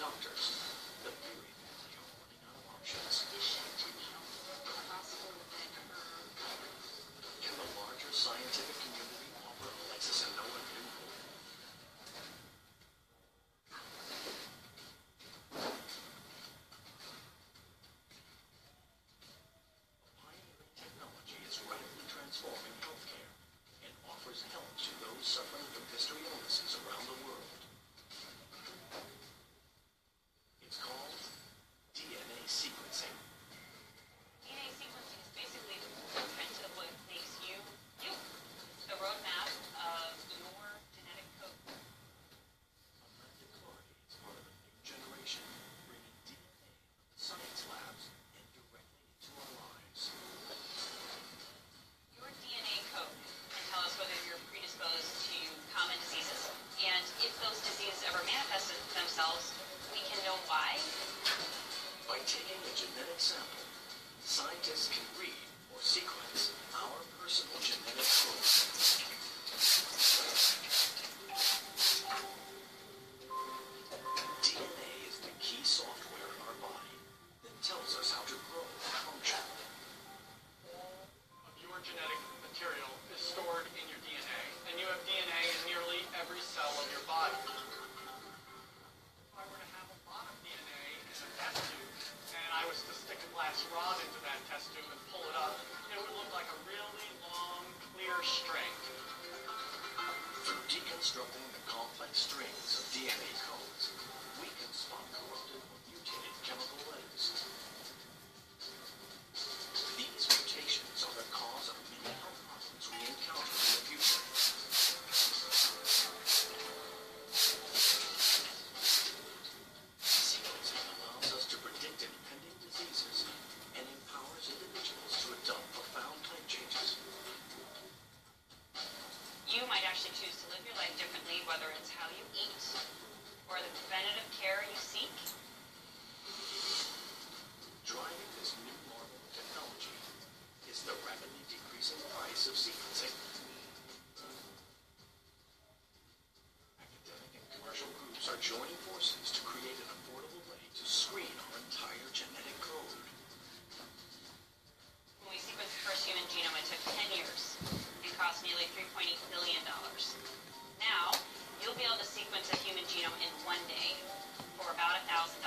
doctors, the Berry family are running out of options. Can the larger scientific community offer Alexis and Noah new hope? Pioneering technology is radically transforming healthcare and offers help to those suffering from history illnesses around the world. It's called DNA sequencing. DNA sequencing is basically the blueprint of what makes you, you. It's the roadmap of your genetic code. Amanda Clark is part of a new generation, bringing DNA out of science labs and directly into our lives. Your DNA code can tell us whether you're predisposed to common diseases, and if those diseases ever manifest themselves, we can know why. By taking a genetic sample, scientists can read or sequence our personal genetic code. DNA is the key software in our body that tells us how to grow and function. All of your genetic material is stored in your DNA, and you have DNA in nearly every cell of your body. If I were to have a lot of DNA in a test tube, and I was to stick a glass rod into that test tube and pull it up, it would look like a really long, clear string. Through deconstructing the complex strings of DNA codes, we can spot corrupted or mutated chemical letters. These mutations are the cause of many health problems we encounter in the future. Sequencing allows us to predict impending diseases and empowers individuals to adopt profound type changes. You might actually choose to live your life differently, whether it's how you eat or the preventative care you seek. Driving this new marvel of technology is the rapidly decreasing price of sequencing. Academic and commercial groups are joining forces to create an affordable way to screen our entire genetic code. When we sequenced the first human genome, it took 10 years and cost nearly $3.8 billion. Now, you'll be able to sequence a human genome in one day for about $1,000.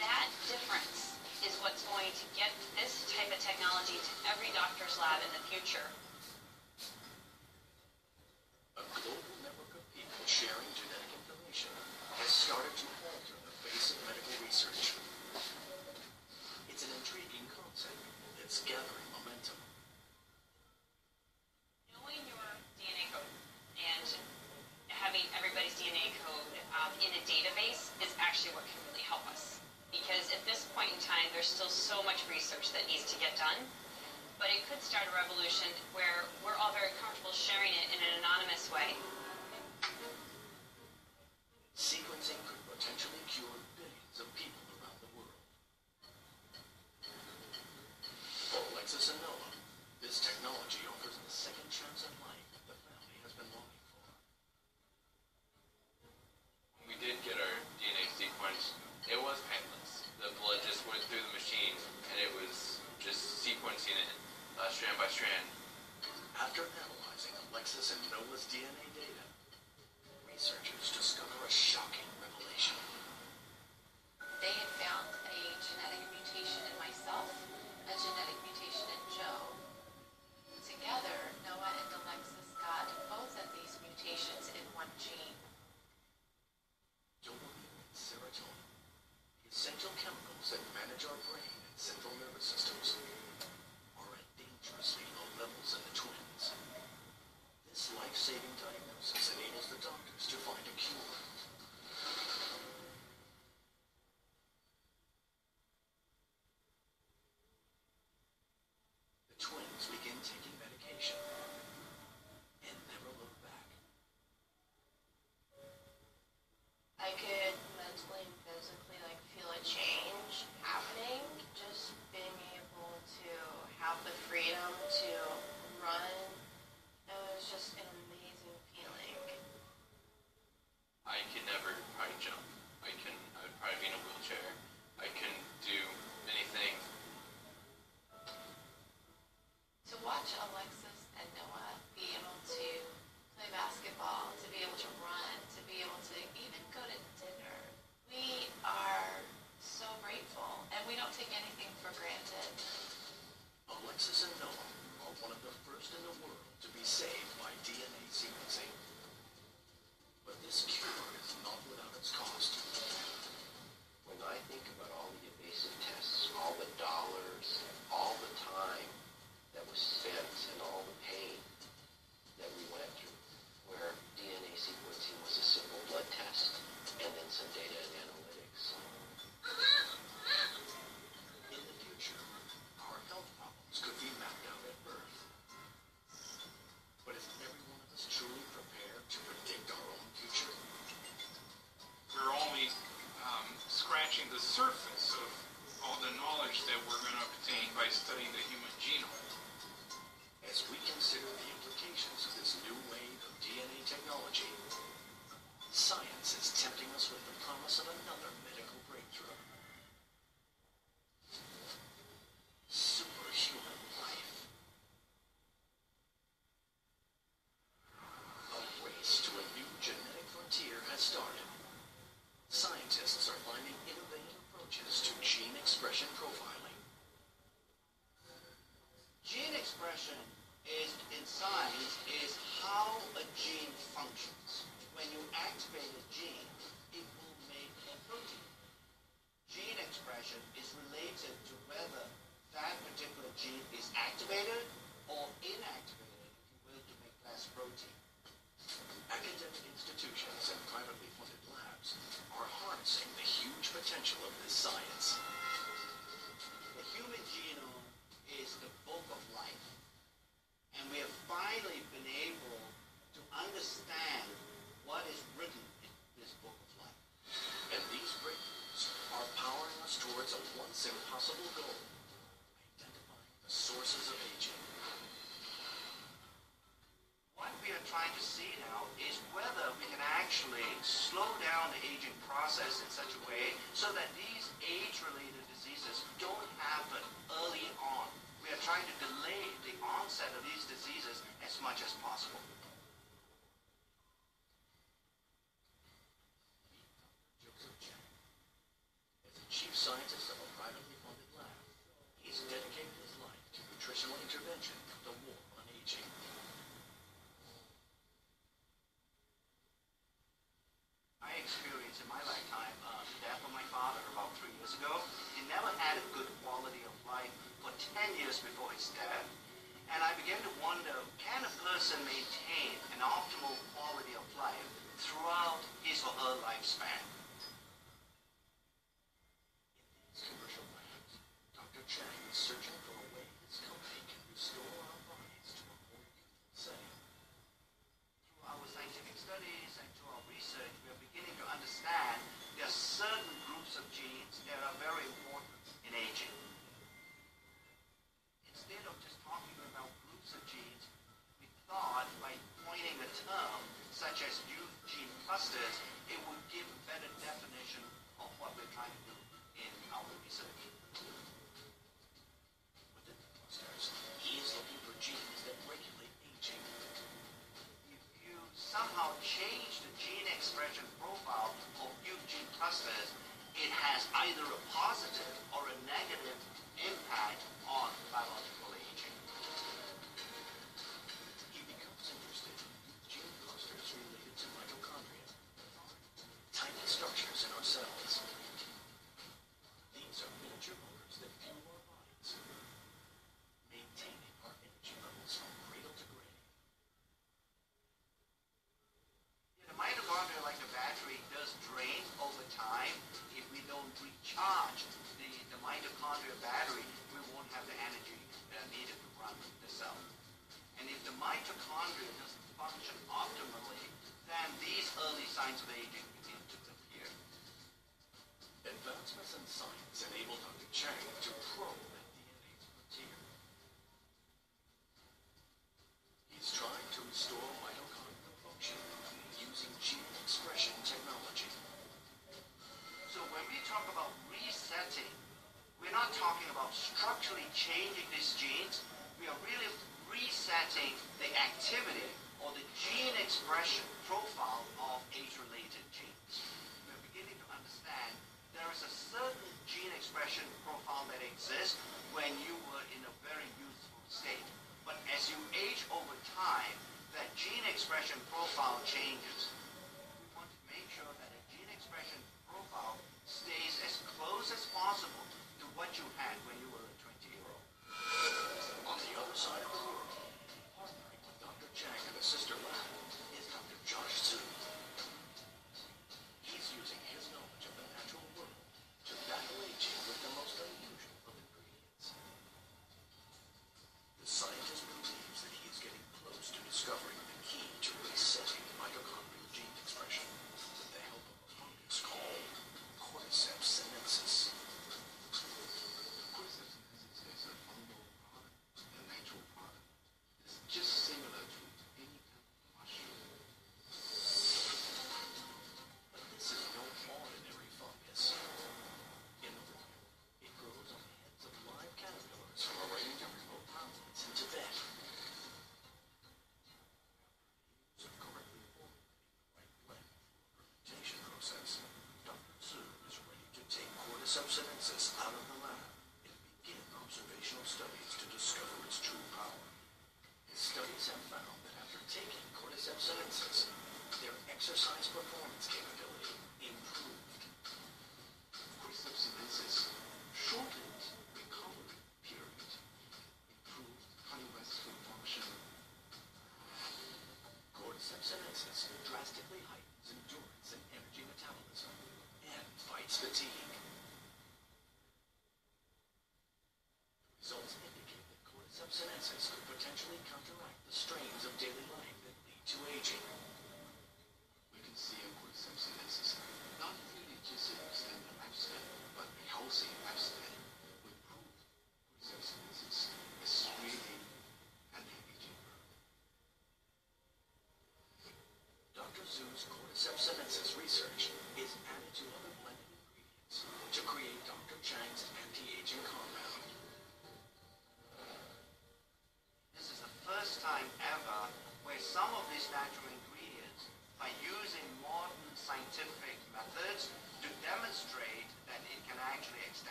That difference is what's going to get this type of technology to every doctor's lab in the future. A global network of people sharing genetic information has started to alter the face of medical research. It's an intriguing concept that's gathering momentum. Knowing your DNA code and having everybody's DNA code in a database is actually what can really help us. Because at this point in time, there's still so much research that needs to get done, but it could start a revolution where we're all very comfortable sharing it in an anonymous way. Sequencing could potentially cure billions of people around the world. For Alexis and Noah, this technology offers the second chance at life the family has been longing for. When we did get our DNA sequenced, it was painless. The blood just went through the machine, and it was just sequencing it strand by strand. After analyzing Alexis and Noah's DNA data, researchers discover a shocking revelation. They had found a genetic mutation in myself, a genetic mutation in Joe. Together, Noah and Alexis got both of these mutations in one gene. Dopamine and serotonin, the essential chemicals that manage our brain and central nervous systems, are at dangerously low levels in the twins. This life-saving diagnosis enables the doctors to find a cure. The twins begin taking medication and never look back. I could mentally and physically feel a change happening. Just being able to have the freedom to run, it was just an amazing feeling. I could never probably jump. I would probably scratching the surface of all the knowledge that we're going to obtain by studying the human genome. As we consider the implications of this new wave of DNA technology, science is tempting us with the promise of another medical breakthrough. Superhuman life. A race to a new genetic frontier has started. Scientists are finding innovative approaches to gene expression profiling. Gene expression in science is how a gene functions. When you activate a gene, it will make a protein. Gene expression is related to whether that particular gene is activated or inactivated, if you will, to make less protein. Academic institutions and privately funded labs are harnessing the huge potential of this science. The human genome is the book of life, and we have finally been able to understand what is written in this book of life. And these breakthroughs are powering us towards a once impossible goal: identifying the sources of aging. What we are trying to see now is whether we can actually slow down the aging process in such a way so that these age-related diseases don't happen early on. We are trying to delay the onset of these diseases as much as possible. Joe, as the chief scientist of a privately funded lab, he's dedicated his life to nutritional intervention for the war on aging. I experienced in my lifetime the death of my father about 3 years ago. He never had a good quality of life for 10 years before his death. And I began to wonder, can a person maintain an optimal quality of life throughout his or her lifespan? In these commercial labs, Dr. Chang is searching for a way his company can restore our bodies to a more youthful setting. Through our scientific studies and through our research, we are beginning to understand there are certain groups of genes that are very important in aging. Instead of just talking about groups of genes, we thought by coining a term such as youth gene clusters, it would give a better definition of what we're trying to do in our research. Within the clusters, he is looking for genes that regulate aging. If you somehow change the gene expression profile of youth gene clusters, it has either a positive or a negative impact on biological aging. He becomes interested in gene clusters related to mitochondria, tiny structures in our cells. These are miniature motors that fuel our bodies, maintaining our energy levels from cradle to grave. The mitochondria, like a battery, does drain over time. If we don't recharge the mitochondria battery, we won't have the energy needed to run the cell. And if the mitochondria doesn't function optimally, then these early signs of aging begin to appear. Advancements in science enable Dr. Chang to probe at DNA's frontier. He's trying to restore mitochondrial function using gene expression technology. So when we talk about resetting, we're not talking about structurally changing these genes. We are really resetting the activity or the gene expression profile of age-related genes. We're beginning to understand there is a certain gene expression profile that exists when you were in a very youthful state. But as you age over time, that gene expression profile changes. We want to make sure that a gene expression profile stays as close as possible to what you had when you were a 20-year-old. On the other side of the world, partnering with Dr. Chang and a sister lab, is Dr. Josh Zhu. He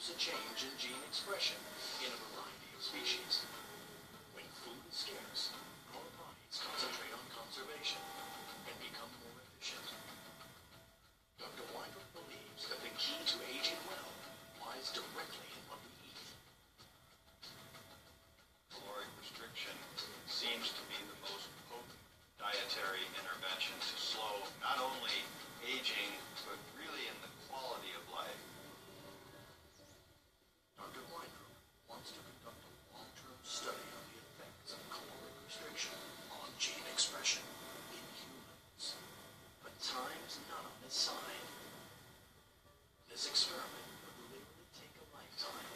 induce a change in gene expression in a variety of species. When food is scarce, our bodies concentrate on conservation and become more efficient. Dr. Weinberg believes that the key to aging well lies directly in what we eat. Caloric restriction seems to be the most potent dietary intervention to slow not only aging, but really in the quality of life. Dr. Weinberg wants to conduct a long-term study of the effects of caloric restriction on gene expression in humans. But time is not on his side. This experiment would literally take a lifetime.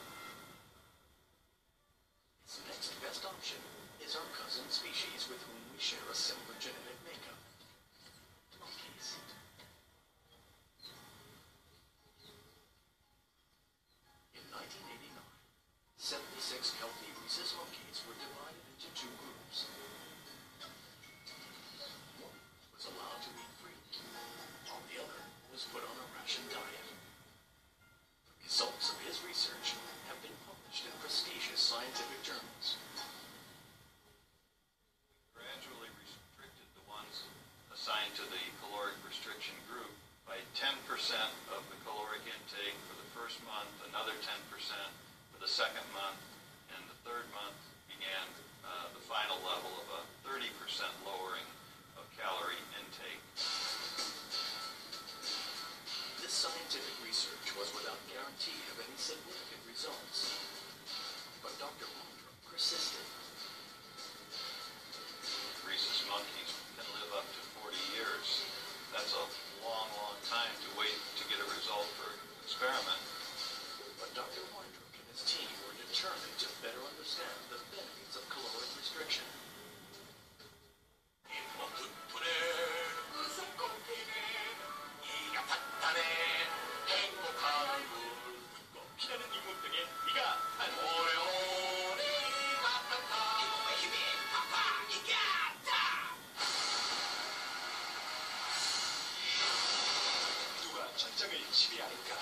His next best option is our cousin species with whom we share a similar genetic makeup. Monkeys. In 1989, 76 healthy rhesus monkeys were divided into two groups. One was allowed to eat freely, while the other was put on a ration diet. The results of his research have been published in prestigious scientific journals. Gradually restricted the ones assigned to the caloric restriction group by 10% of the caloric intake for the first month, another 10% for the second month, and the third month began the final level of a 30% lowering of calorie intake. This scientific research was without guarantee of any significant results. But Dr. Weinberg persisted. Rhesus monkeys can live up to 40 years. That's a long, long time to wait to get a result for an experiment. But Dr. Weinberg and his team were determined to better understand the benefits of caloric restriction. 누가 전장을 지배할까?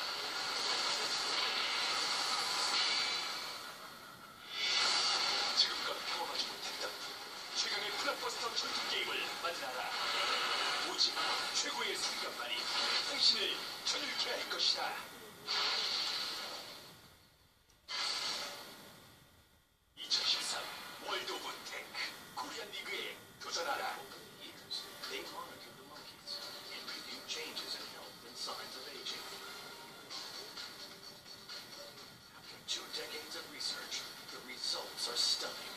지금껏 경험하지 못했던 최강의 블록버스터 전투 게임을 만나라. 오직 최고의 순간만이 당신을 전율케 할 것이다. 2013 월드 오브 탱크 코리안 리그에 도전하라. Over the years, they monitored the monkeys and reviewed changes in health and signs of aging. After 2 decades of research, the results are stunning.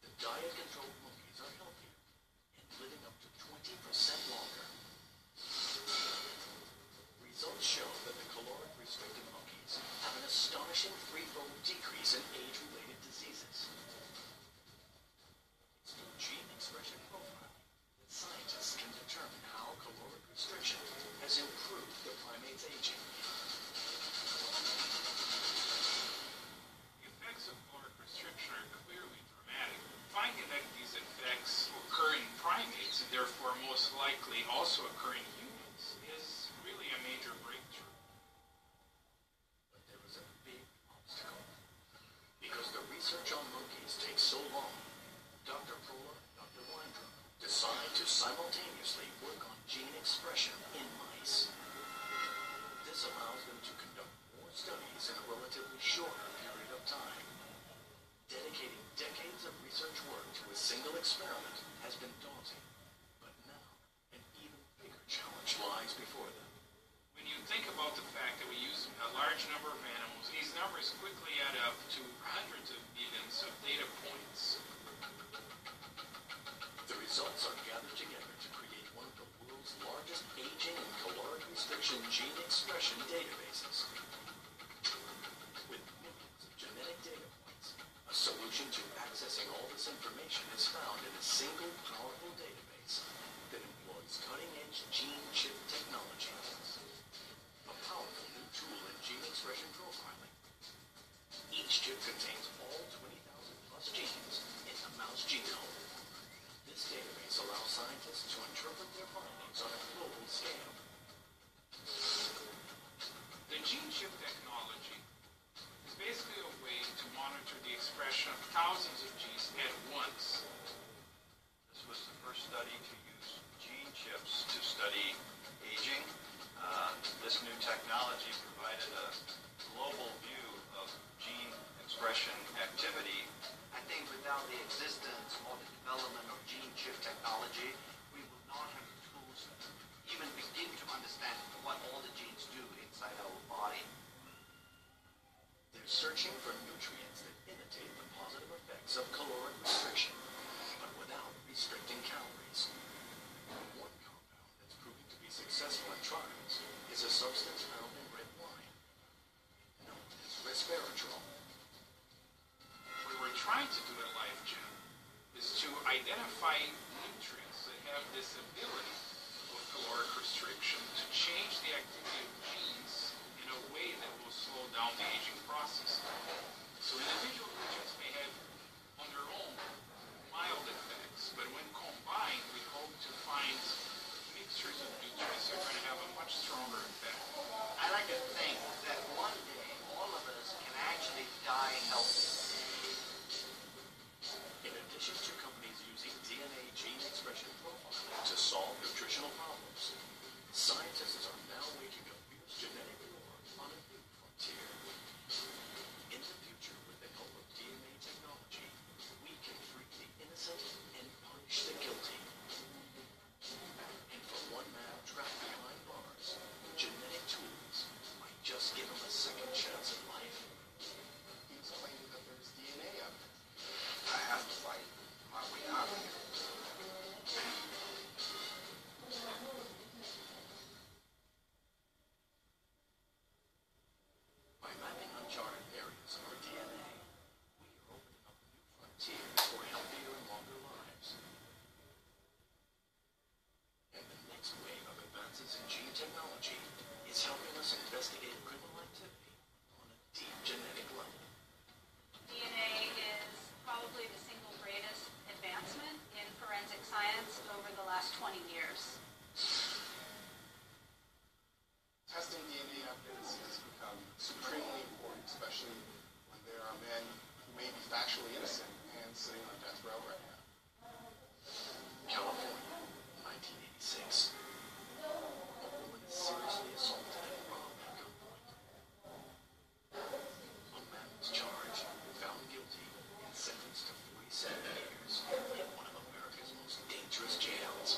The diet-controlled monkeys are healthier and living up to 20% longer. Results show that the caloric-restricted monkeys have an astonishing threefold decrease in age-related diseases. It's through gene expression profiling that scientists can determine how caloric restriction has improved the primate's aging. The effects of caloric restriction are clearly dramatic. Finding that these effects occur in primates and therefore most likely also occur in humans is really a major breakthrough. But there is a big obstacle. Because the research on monkeys takes so long, Dr. Prola and Dr. Weinberg decide to simultaneously work on gene expression in mice. This allows them to conduct more studies in a relatively shorter period of time. Dedicating decades of research work to a single experiment has been daunting, but now an even bigger challenge lies before them. When you think about the fact that we use a large number of animals, these numbers quickly add up to hundreds of millions of data points. The results are gathered together to create one of the world's largest aging and caloric restriction gene expression databases. With millions of genetic data points, a solution to accessing all this information is found in a single powerful database that employs cutting-edge gene chip technology. A powerful new tool in gene expression profiling. Each chip contains all 20,000 plus genes in the mouse genome. This database allows scientists to interpret their findings on a global scale. identify nutrients that have this ability of caloric restriction to change the activity of genes in a way that will slow down the aging process. So individual nutrients may have, on their own, mild effects, but when combined, we hope to find mixtures of nutrients that are going to have a much stronger effect. I like to think that one day all of us can actually die healthy. In addition to companies using DNA gene expression profiling to solve nutritional problems, scientists are now waging a fierce genetic war on a new frontier. In the future, with the help of DNA technology, we can free the innocent and punish the guilty. And for one man trapped behind bars, genetic tools might just give him a second chance at life. He's claiming that there's DNA evidence. I have to fight my way out of here. By mapping uncharted areas of our DNA, we are opening up a new frontier for healthier and longer lives. And the next wave of advances in gene technology is helping us investigate criminal activity on a deep genetic level. DNA is probably the single greatest advancement in forensic science over the last 20 years. Testing DNA evidence has become supremely important, especially when there are men who may be factually innocent and sitting on death row right now. California, 1986. A woman is seriously assaulted and robbed at gunpoint. A man was charged, found guilty, and sentenced to 47 years in one of America's most dangerous jails.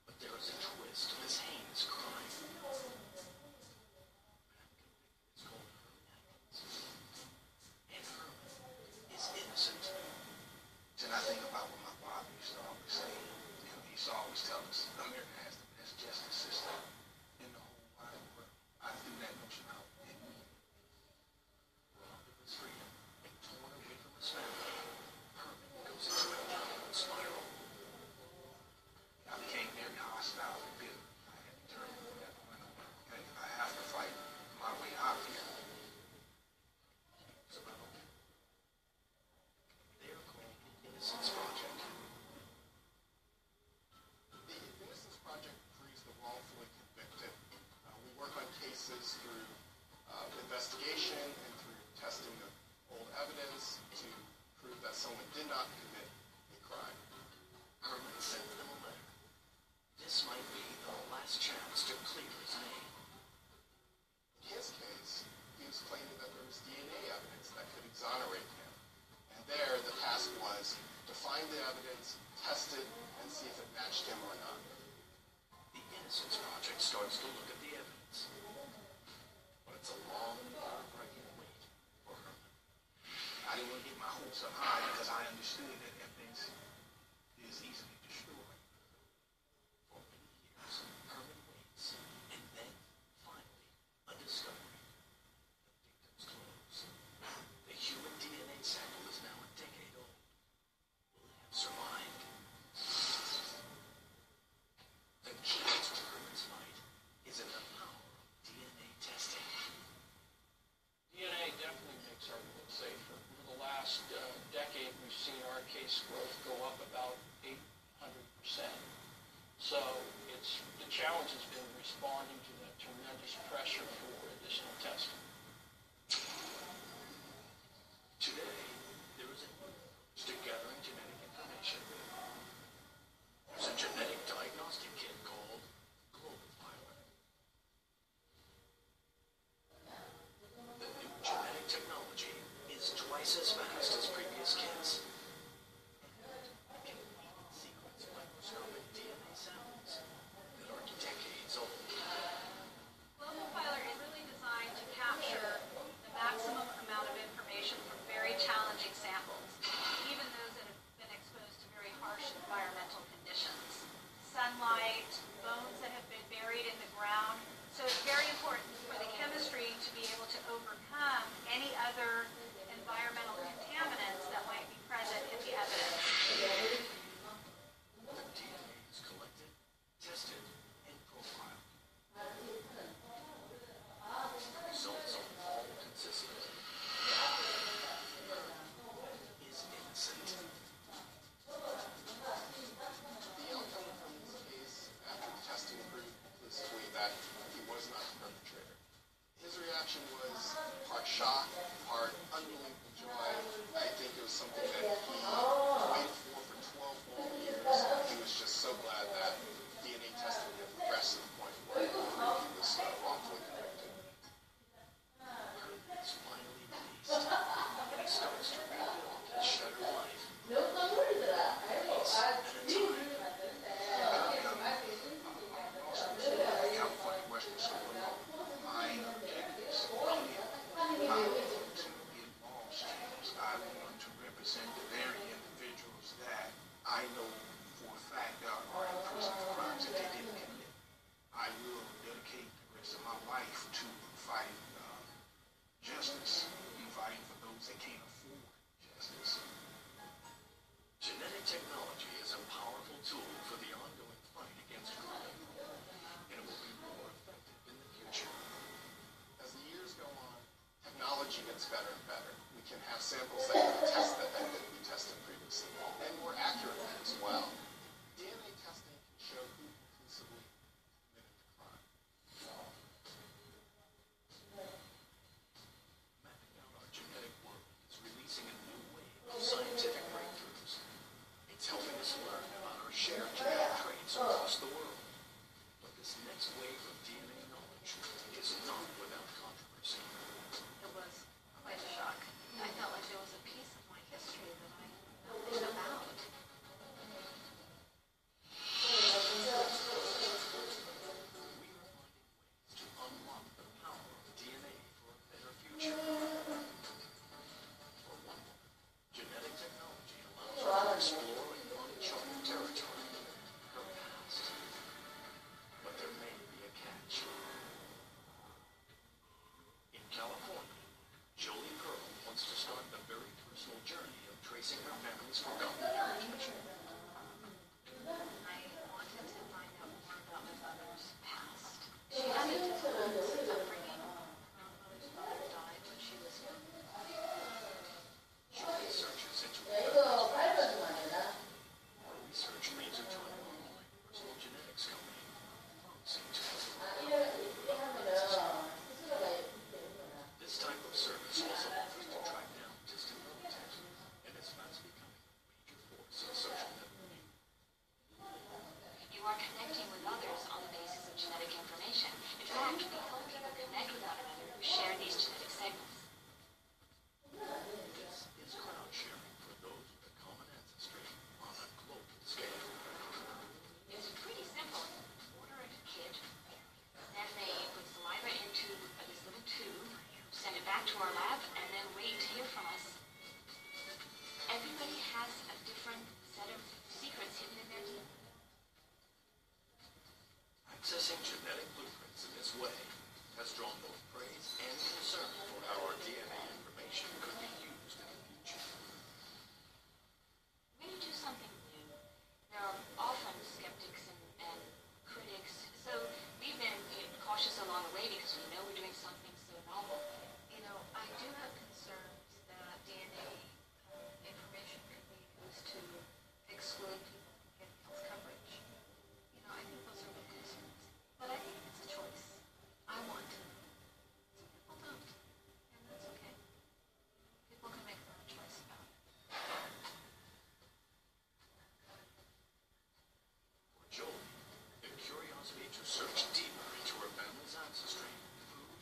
But there is a twist to this heinous crime. The man convicted is called Herman, and Herman is innocent. And I think about what my father used to always say. You know, he used to always tell us America has the best justice system in the whole wide world. I threw that notion out. Robbed of his freedom and torn away from his family, Herman goes into a downward spiral. I became very hostile and bitter. I had determined from that point on, okay, I have to fight my way out of here. They are called the Innocence Project. The Innocence Project frees the wrongfully convicted. We work on cases through investigation and through testing of old evidence to prove that someone did not commit a crime. Herman sends them a letter. This might be the last chance to clear his name. In his case, he was claiming that there was DNA evidence that could exonerate him. And there, the task was to find the evidence, test it, and see if it matched him or not. The Innocence Project starts to look at the evidence. But it's a long and heartbreaking wait for Herman. I didn't want to get my hopes up high because I understood that evidence is easily destroyed. For many years, Herman waits, and then, finally, a discovery. The victim's clothes. The human DNA sample is now a decade old. Will it have survived? The key to Herman's fight is in the power of DNA testing. DNA definitely makes our world safer. Over the last decade, we've seen our case growth go up about 800%. So the challenge has been responding to that tremendous pressure for additional testing. Today, there is a new approach to gathering genetic information. There's a genetic diagnostic kit called Global Pilot. The new genetic technology is twice as fast as previous kits. It can even sequence microscopic DNA samples that are decades old. Global Filer is really designed to capture samples that we tested previously, and were accurate as well. DNA testing can show who conclusively committed the crime. Mapping out our genetic world is releasing a new wave of scientific breakthroughs. It's helping us learn about our shared genetic traits across the world. But this next wave of DNA knowledge is not without controversy. It was quite a shock. I felt like there was a piece of my history that I knew nothing about. To unlock the power of DNA for a better future. For one woman, genetic technology allows her to explore an uncharted territory, her past. But there may be a catch. In California, Jolie Pearl wants to start the very personal journey of tracing her family's forgotten heritage. I wanted to find out more about my mother's past. She had a difficult upbringing. My mother's mother died when she was young. Jolie searches into her research leads her to an online personal genetics company, promising to This type of service also offers to track down distant relatives, and is fast becoming a major force in social networking. You are connecting with others on the basis of genetic information. In fact, we help people connect with one another who share these genetic segments. This is crowd sharing for those with a common ancestry on a global scale. It's pretty simple. Order a kit, then they put saliva into this little tube, send it back to our lab, and then wait to hear from us. Everybody has a different set of secrets hidden in their DNA. Accessing genetic blueprints in this way has drawn both praise and concern for how our DNA information could be used in the future. When you do something new, there are often skeptics and critics, so we've been cautious along the way because we know we're doing something so novel. You know, I do have concerns that DNA information could be used to exclude people from getting health coverage. You know, I think those are real concerns. But I think it's a choice. I want to. Some people don't. And that's okay. People can make their own choice about it. For Jolie, the curiosity to search deeper into her family's ancestry proved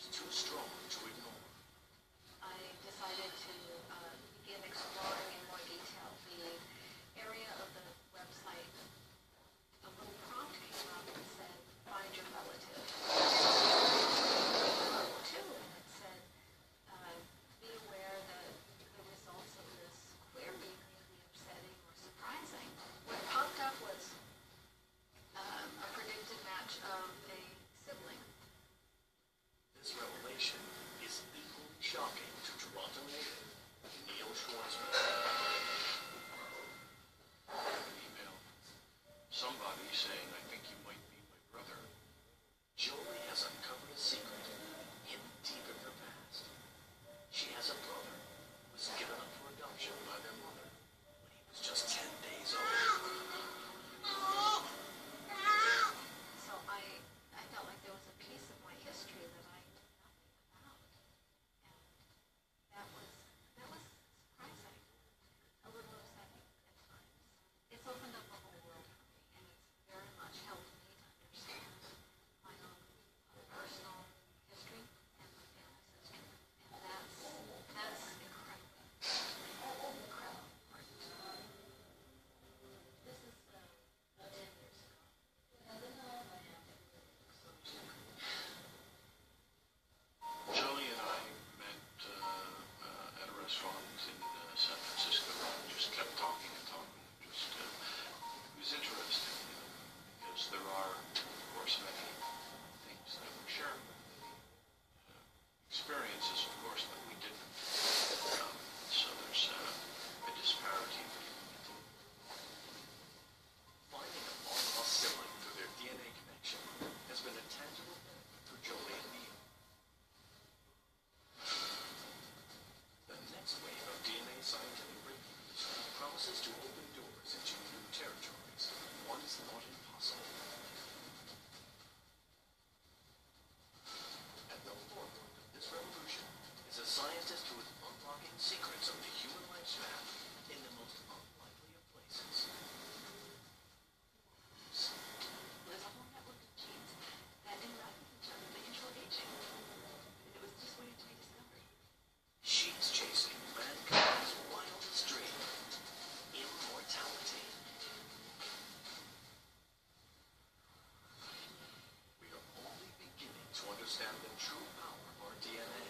understand the true power of our DNA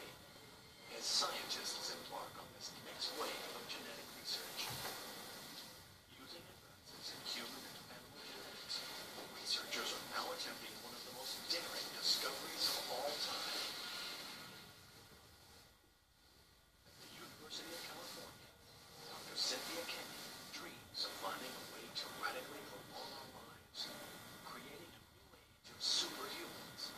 as scientists embark on this next wave of genetic research. Using advances in human and animal genetics, researchers are now attempting one of the most daring discoveries of all time. At the University of California, Dr. Cynthia Kenyon dreams of finding a way to radically prolong our lives, creating a new age of superhumans.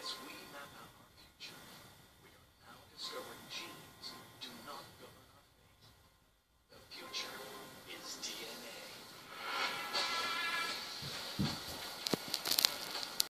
as we